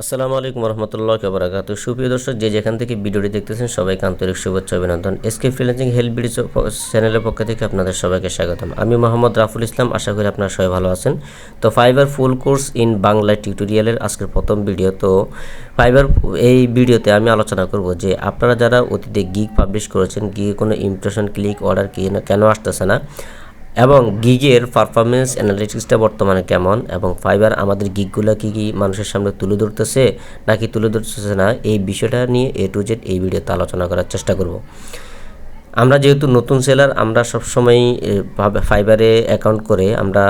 আসসালামু আলাইকুম রহমতুল্লাহ বারাকাতু। সুপ্রিয় দর্শক, যে যেখান থেকে ভিডিওটি দেখতেছেন সবাইকে আন্তরিক শুভেচ্ছা অভিনন্দন। এসকে ফ্রিল্যান্সিং হেল্প ভিডিও চ্যানেলের পক্ষ থেকে আপনাদের সবাইকে স্বাগতম। আমি মোহাম্মদ রাফুল ইসলাম, আশা করি আপনারা সবাই ভালো আছেন। তো fibre full course in Bangla টিউটোরিয়ালের আজকের প্রথম ভিডিও। তো ফাইবার এই ভিডিওতে আমি আলোচনা করব যে আপনারা যারা অতীতে গিগ পাবলিশ করেছেন, গিগে কোনো ইমপ্রেশন, ক্লিক, অর্ডার কেন আসতেছে না, এবং গিগের পারফরমেন্স অ্যানালিটিক্সটা বর্তমানে কেমন, এবং ফাইবার আমাদের গিগগুলো কী মানুষের সামনে তুলে ধরতেছে নাকি তুলে ধরতেছে না, এই বিষয়টা নিয়ে A to Z এই ভিডিওতে আলোচনা করার চেষ্টা করব। আমরা যেহেতু নতুন সেলার, আমরা সবসময় ফাইবারে অ্যাকাউন্ট করে আমরা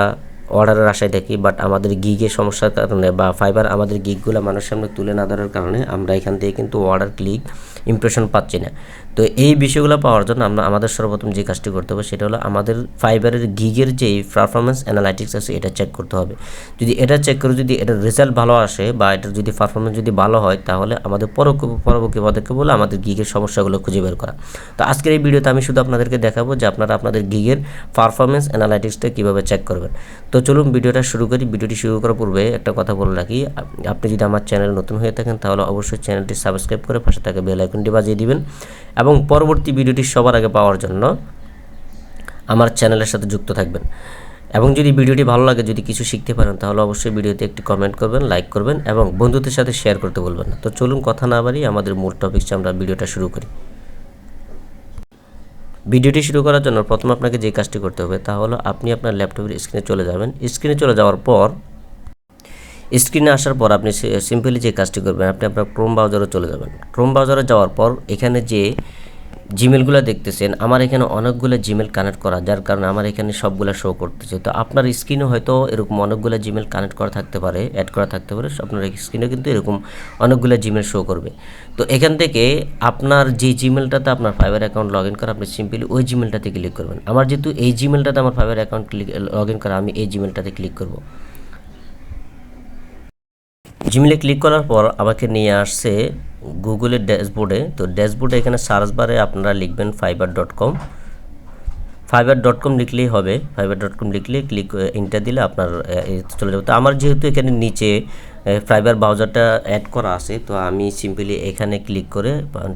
অর্ডারের আশায় থাকি, বাট আমাদের গিগের সমস্যার কারণে বা ফাইবার আমাদের গিগগুলো মানুষের সামনে তুলে না ধরার কারণে আমরা এখান থেকে কিন্তু অর্ডার, ক্লিক, ইমপ্রেশন পাচ্ছি না। তো এই বিষয়গুলো পাওয়ার জন্য আমাদের সর্বপ্রথম যে কাজটি করতে হবে সেটা হলো আমাদের ফাইবারের গিগের যে পারফরমেন্স অ্যানালাইটিক্স আছে এটা চেক করতে হবে। যদি এটা চেক করে যদি এটার রেজাল্ট ভালো আসে বা এটার যদি পারফরমেন্স যদি ভালো হয়, তাহলে আমাদের পরবর্তী পদক্ষেপ হলো আমাদের গিগের সমস্যাগুলো খুঁজে বের করা। তো আজকের এই ভিডিওতে আমি শুধু আপনাদেরকে দেখাবো যে আপনারা আপনাদের গিগের পারফরমেন্স অ্যানালাইটিক্সটা কীভাবে চেক করবেন। তো চলুন ভিডিওটা শুরু করি। ভিডিওটি শুরু করার পূর্বে একটা কথা বলে রাখি, আপনি যদি আমার চ্যানেল নতুন হয়ে থাকেন তাহলে অবশ্যই চ্যানেলটি সাবস্ক্রাইব করে পাশে থাকা বেল আইকনটি বাজিয়ে দিবেন, এবং পরবর্তী ভিডিওটি সবার আগে পাওয়ার জন্য আমার চ্যানেলের সাথে যুক্ত থাকবেন। এবং যদি ভিডিওটি ভালো লাগে, যদি কিছু শিখতে পারেন, তাহলে অবশ্যই ভিডিওতে একটি কমেন্ট করবেন, লাইক করবেন এবং বন্ধুদের সাথে শেয়ার করতে বলবেন না। তো চলুন কথা না বাড়িয়ে আমাদের মূল টপিকসে আমরা ভিডিওটা শুরু করি। ভিডিওটি শুরু করার জন্য প্রথম আপনাকে যে কাজটি করতে হবে তা হলো আপনি আপনার ল্যাপটপের স্ক্রিনে চলে যাবেন। স্ক্রিনে চলে যাওয়ার পর, স্ক্রিনে আসার পর আপনি সিম্পলি যে কাজটি করবেন, আপনি আপনার ক্রোম ব্রাউজারে চলে যাবেন। ক্রোম ব্রাউজারে যাওয়ার পর এখানে যে জিমেলগুলো দেখতেছেন, আমার এখানে অনেকগুলো জিমেল কানেক্ট করা, যার কারণে আমার এখানে সবগুলো শো করতেছে। তো আপনার স্ক্রিনে হয়তো এরকম অনেকগুলো জিমেল কানেক্ট করা থাকতে পারে, অ্যাড করা থাকতে পারে, আপনার স্ক্রিনে কিন্তু এরকম অনেকগুলো জিমেল শো করবে। তো এখান থেকে আপনার যে জিমেলটাতে আপনার ফাইবার অ্যাকাউন্ট লগ ইন করা, আপনি সিম্পলি ওই জিমেলটাতে ক্লিক করবেন। আমার যেহেতু এই জিমেলটাতে আমার ফাইবার অ্যাকাউন্ট লগ ইন করা, আমি এই জিমেলটাতে ক্লিক করব। জিমেলে ক্লিক করার পর আমাকে নিয়ে আসছে গুগলের ড্যাশবোর্ডে। তো ড্যাশবোর্ডে এখানে সার্চ বারে আপনারা লিখবেন fiber.com। fiber.com লিখলেই হবে। fiber.com লিখলে ইন্টার দিলে আপনার চলে যাবে। তো আমার যেহেতু এখানে নিচে ফাইবার ব্রাউজারটা অ্যাড করা আছে, তো আমি সিম্পলি এখানে ক্লিক করে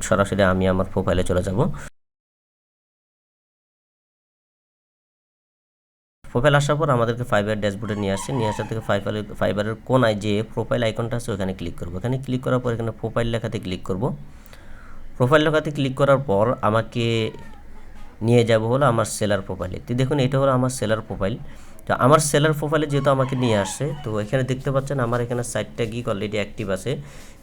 সরাসরি আমি আমার প্রোফাইলে চলে যাব। প্রোফাইল আসার পর আমাদেরকে ফাইবার ড্যাশবোর্ডে নিয়ে আসার থেকে ফাইবারের কোনায় যে প্রোফাইল আইকনটা আছে ওখানে ক্লিক করব। এখানে ক্লিক করার পর এখানে প্রোফাইল লেখাতে ক্লিক করব। প্রোফাইল লেখাতে ক্লিক করার পর আমাকে নিয়ে যাব হলো আমার সেলার প্রোফাইলে। তো দেখুন, এটা হলো আমার সেলার প্রোফাইল। তো আমার সেলার প্রোফাইলে যেহেতু আমাকে নিয়ে আসছে, তো এখানে দেখতে পাচ্ছেন আমার এখানে 4টা গিগ অলরেডি অ্যাক্টিভ আছে।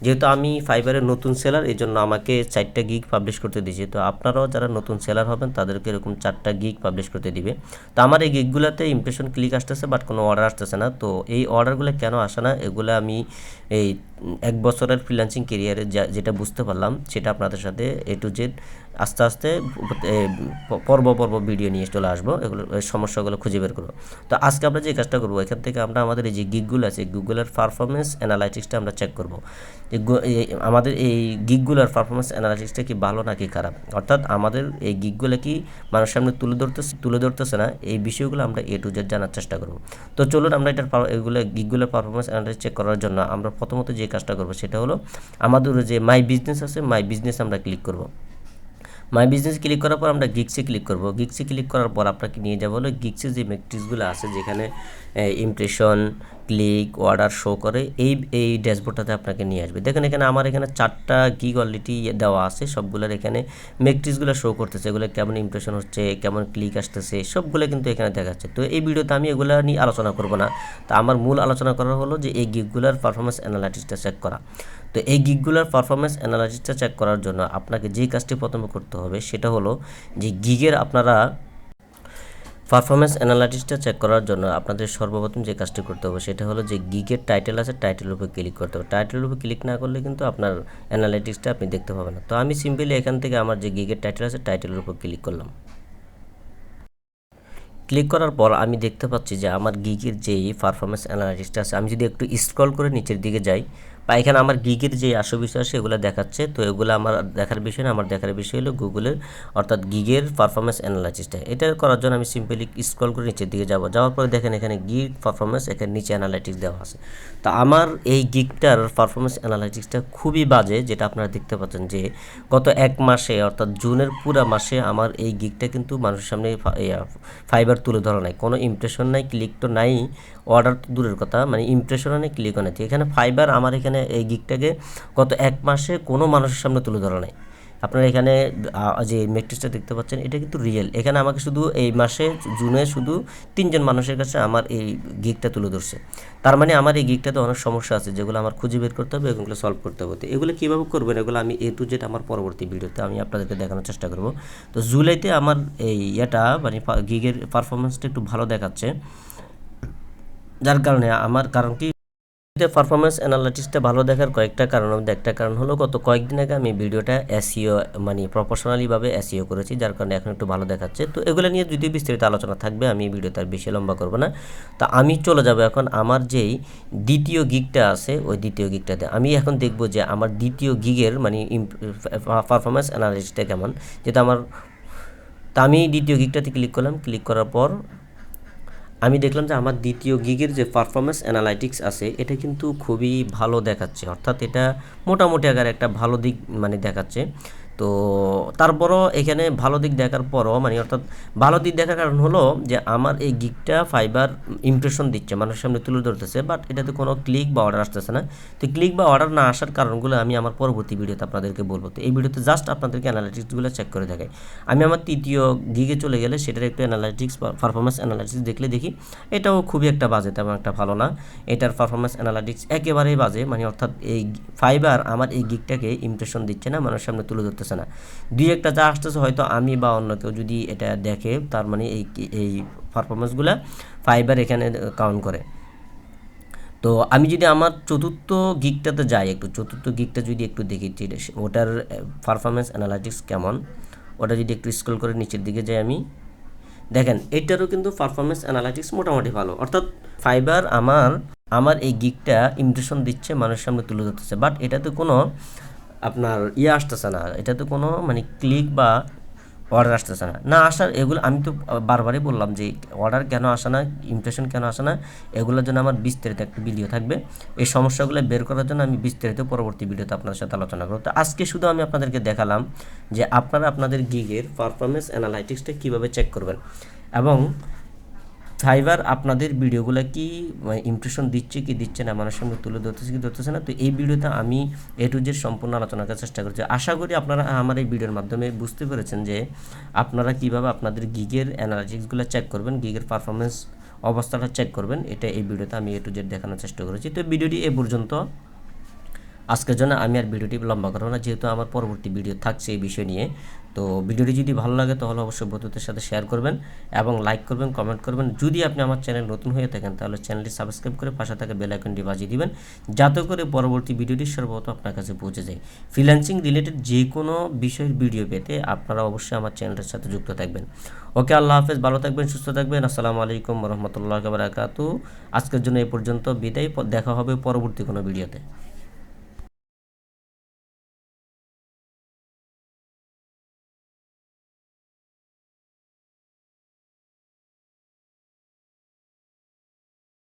যেহেতু আমি ফাইবারের নতুন সেলার, এই জন্য আমাকে 4টা গিগ পাবলিশ করতে দিয়েছে। তো আপনারাও যারা নতুন সেলার হবেন তাদেরকে এরকম 4টা গিগ পাবলিশ করতে দিবে। তো আমার এই গিগগুলোতে ইমপ্রেশন, ক্লিক আসতেছে, বাট কোনো অর্ডার আসতেছে না। তো এই অর্ডারগুলো কেন আসে না, এগুলো আমি এই 1 বছরের ফ্রিল্যান্সিং কেরিয়ারে যেটা বুঝতে পারলাম সেটা আপনাদের সাথে A to Z আস্তে আস্তে পর্ব ভিডিও নিয়ে চলে আসবো, এগুলো সমস্যাগুলো খুঁজে বের করবো। তো আজকে আমরা যে কাজটা করবো, এখান থেকে আমরা আমাদের এই যে গিগগুলো আছে, গুগলের পারফরমেন্স অ্যানালাইটিক্সটা আমরা চেক করবো যে আমাদের এই গিগগুলোর পারফরমেন্স অ্যানালাইটিক্সটা কি ভালো নাকি খারাপ, অর্থাৎ আমাদের এই গিগগুলো কি মানুষের সামনে তুলে ধরতেছে না, এই বিষয়গুলো আমরা A to Z জানার চেষ্টা করবো। তো চলুন আমরা এগুলো গিগগুলোর পারফরমেন্স অ্যানালাইটিক্স চেক করার জন্য আমরা প্রথমত যে কাজটা করবো সেটা হলো আমাদের যে মাই বিজনেস আছে, মাই বিজনেস আমরা ক্লিক করবো। মাই বিজনেস ক্লিক করার পর আমরা গিগসে ক্লিক করব। গিগসে ক্লিক করার পর আপনাকে নিয়ে যাবো হলো গিগসে যে মেট্রিক্সগুলো আছে, যেখানে ইমপ্রেশন, ক্লিক, অর্ডার শো করে, এই ড্যাশবোর্ডটাতে আপনাকে নিয়ে আসবে। দেখেন এখানে আমার এখানে 4টা গিগ অলরেডি দেওয়া আছে, সবগুলোর এখানে মেট্রিক্সগুলো শো করতেছে, এগুলো কেমন ইমপ্রেশন হচ্ছে, কেমন ক্লিক আসতেছে, সবগুলো কিন্তু এখানে দেখাচ্ছে। তো এই ভিডিওতে আমি এগুলো নিয়ে আলোচনা করব না। তো আমার মূল আলোচনা করা হলো যে এই গিগগুলোর পারফরমেন্স অ্যানালাইটিক্সটা চেক করা। তো এই গিগগুলোর পারফরমেন্স অ্যানালাইসিসটা চেক করার জন্য আপনাকে যেই কাজটি প্রথমে করতে হবে সেটা হলো যে গিগের আপনারা পারফরমেন্স অ্যানালাইসিসটা চেক করার জন্য আপনাদের সর্বপ্রথম যে কাজটি করতে হবে সেটা হলো যে গিগের টাইটেল আছে, টাইটেলের উপর ক্লিক করতে হবে। টাইটেলের উপর ক্লিক না করলে কিন্তু আপনার অ্যানালাইটিক্সটা আপনি দেখতে পাবেন না। তো আমি সিম্পলি এখান থেকে আমার যে গিগের টাইটেল আছে টাইটেলের উপর ক্লিক করলাম। ক্লিক করার পর আমি দেখতে পাচ্ছি যে আমার গিগের যেই পারফরমেন্স অ্যানালাইটিক্সটা আছে, আমি যদি একটু স্ক্রল করে নিচের দিকে যাই, বা এখানে আমার গিগের যে আসল বিষয় সেগুলো দেখাচ্ছে। তো এগুলো আমার দেখার বিষয় না, আমার দেখার বিষয় হলো গুগলের অর্থাৎ গিগের পারফরমেন্স অ্যানালাইসিসটা। এটা করার জন্য আমি সিম্পলি স্ক্রল করে নিচের দিকে যাওয়ার পরে দেখেন এখানে গিগ পারফরমেন্স, এখানে নিচে অ্যানালাইটিক্স দেওয়া আছে। তো আমার এই গিগটার পারফরমেন্স অ্যানালাইটিক্সটা খুবই বাজে, যেটা আপনারা দেখতে পাচ্ছেন যে গত 1 মাসে অর্থাৎ জুনের পুরো মাসে আমার এই গিগটা কিন্তু মানুষের সামনে ফাইবার তুলে ধরা নাই, কোনো ইমপ্রেশন নাই, ক্লিক তো নাই, অর্ডার তো দূরের কথা, মানে ইমপ্রেশনও নেই, ক্লিকও নেই। এখানে ফাইবার আমার এখানে এই গিগটাকে গত 1 মাসে কোনো মানুষের সামনে তুলে ধরা নাই। আপনারা এখানে যে মেট্রিক্সটা দেখতে পাচ্ছেন এটা কিন্তু রিয়েল। এখানে আমাকে শুধু এই মাসে জুনে শুধু 3 জন মানুষের কাছে আমার এই গিগটা তুলে ধরছে। তার মানে আমার এই গিগটাতে অনেক সমস্যা আছে যেগুলো আমার খুঁজে বের করতে হবে, এগুলো সলভ করতে হবে। তো এগুলো কীভাবে করবেন এগুলো আমি A to Z আমার পরবর্তী ভিডিওতে আমি আপনাদেরকে দেখানোর চেষ্টা করব। তো জুলাইতে আমার এই এটা মানে গিগের পারফরমেন্সটা একটু ভালো দেখাচ্ছে, যার কারণে আমার কারণ কি পারফরমেন্স অ্যানালিটিক্সটা ভালো দেখার কয়েকটা কারণ, একটা কারণ হলো গত কয়েকদিন আগে আমি ভিডিওটা এসইও মানে প্রফেশনালিভাবে এসইও করেছি, যার কারণে এখন একটু ভালো দেখাচ্ছে। তো এগুলো নিয়ে যদি বিস্তারিত আলোচনা থাকবে, আমি ভিডিওটা আর বেশি লম্বা করব না। তো আমি চলে যাব এখন আমার যেই দ্বিতীয় গিগটা আছে ওই দ্বিতীয় গিগটাতে। আমি এখন দেখব যে আমার দ্বিতীয় গিগের মানে পারফরমেন্স অ্যানালিটিক্সটা কেমন, যেটা আমার। তা আমি দ্বিতীয় গিগটাতে ক্লিক করলাম, ক্লিক করার পর আমি দেখলাম যে আমার দ্বিতীয় গিগের যে পারফরমেন্স অ্যানালাইটিক্স আছে এটা কিন্তু খুবই ভালো দেখাচ্ছে, অর্থাৎ এটা মোটামুটি আকারে একটা ভালো দিক মানে দেখাচ্ছে। তো তারপরও এখানে ভালো দিক দেখার পরও মানে অর্থাৎ ভালো দিক দেখার কারণ হলো যে আমার এই গিগটা ফাইবার ইমপ্রেশন দিচ্ছে, মানুষের সামনে তুলে ধরতেছে, বাট এটাতে কোনো ক্লিক বা অর্ডার আসতেছে না। তো ক্লিক বা অর্ডার না আসার কারণগুলো আমি আমার পরবর্তী ভিডিওতে আপনাদেরকে বলবো। তো এই ভিডিওতে জাস্ট আপনাদেরকে অ্যানালাইটিক্সগুলো চেক করে দেখাই। আমি আমার তৃতীয় গিগে চলে গেলে সেটার একটু অ্যানালাইটিক্স পারফরমেন্স অ্যানালাইটিক্স দেখলে দেখি এটাও খুবই একটা বাজে, তেমন একটা ভালো না। এটার পারফরমেন্স অ্যানালাইটিক্স একেবারেই বাজে, মানে অর্থাৎ এই ফাইবার আমার এই গিগটাকে ইমপ্রেশন দিচ্ছে না, মানুষের সামনে তুলে ধরতেছে না। দুই একটা যা আসতেছে হয়তো আমি বা অন্য কেউ যদি এটা দেখে, তার মানে এই পারফরমেন্সগুলো ফাইবার এখানে কাউন্ট করে। তো আমি যদি আমার চতুর্থ গিগটাতে যাই, একটু চতুর্থ গিগটা যদি একটু দেখি ওটার পারফরমেন্স অ্যানালাইটিক্স কেমন, ওটা যদি একটু স্ক্রল করে নিচের দিকে যাই আমি দেখেন এটারও কিন্তু পারফরমেন্স অ্যানালাইটিক্স মোটামুটি ভালো, অর্থাৎ ফাইবার আমার এই গিগটা ইমপ্রেশন দিচ্ছে, মানুষের সামনে তুলে ধরতেছে, বাট এটাতে কোনো আপনার আসতেছে না, এটাতে কোনো মানে ক্লিক বা অর্ডার আসতেছে না। না আসার এগুলো আমি তো বারবারই বললাম যে অর্ডার কেন আসে না, ইমপ্রেশন কেন আসে না, এগুলোর জন্য আমার বিস্তারিত একটা ভিডিও থাকবে। এই সমস্যাগুলো বের করার জন্য আমি বিস্তারিত পরবর্তী ভিডিওতে আপনার সাথে আলোচনা করব। তো আজকে শুধু আমি আপনাদেরকে দেখালাম যে আপনারা আপনাদের গিগের পারফরমেন্স অ্যানালাইটিক্সটা কীভাবে চেক করবেন, এবং ফাইবার আপনাদের ভিডিওগুলো কি ইমপ্রেশন দিচ্ছে কি দিচ্ছে না, মানুষের সামনে তুলে ধরতেছে কি ধরতেছে না। তো এই ভিডিওতে আমি A to Z সম্পূর্ণ আলোচনা করার চেষ্টা করছি। আশা করি আপনারা আমার এই ভিডিওর মাধ্যমে বুঝতে পেরেছেন যে আপনারা কীভাবে আপনাদের গিগের অ্যানালাইটিক্সগুলো চেক করবেন, গিগের পারফরমেন্স অবস্থাটা চেক করবেন। এটা এই ভিডিওতে আমি A to Z দেখানোর চেষ্টা করেছি। তো ভিডিওটি এ পর্যন্ত। আজকের জন্য আমি আর ভিডিওটি লম্বা করব না, যেহেতু আমার পরবর্তী ভিডিও থাকছে এই বিষয় নিয়ে। তো ভিডিওটি যদি ভালো লাগে তাহলে অবশ্যই বন্ধুদের সাথে শেয়ার করবেন এবং লাইক করবেন, কমেন্ট করবেন। যদি আপনি আমার চ্যানেল নতুন হয়ে থাকেন তাহলে চ্যানেলটি সাবস্ক্রাইব করে পাশে থাকা বেল আইকনটি বাজিয়ে দিবেন, যাতে করে পরবর্তী ভিডিওটি সর্বপ্রথম আপনার কাছে পৌঁছে যায়। ফ্রিল্যান্সিং রিলেটেড যে কোনো বিষয়ের ভিডিও পেতে আপনারা অবশ্যই আমার চ্যানেলের সাথে যুক্ত থাকবেন। ওকে, আল্লাহ হাফেজ, ভালো থাকবেন, সুস্থ থাকবেন। আসসালামু আলাইকুম রহমতুল্লাহ বারাকাতু। আজকের জন্য এই পর্যন্ত বিদায়, দেখা হবে পরবর্তী কোনো ভিডিওতে।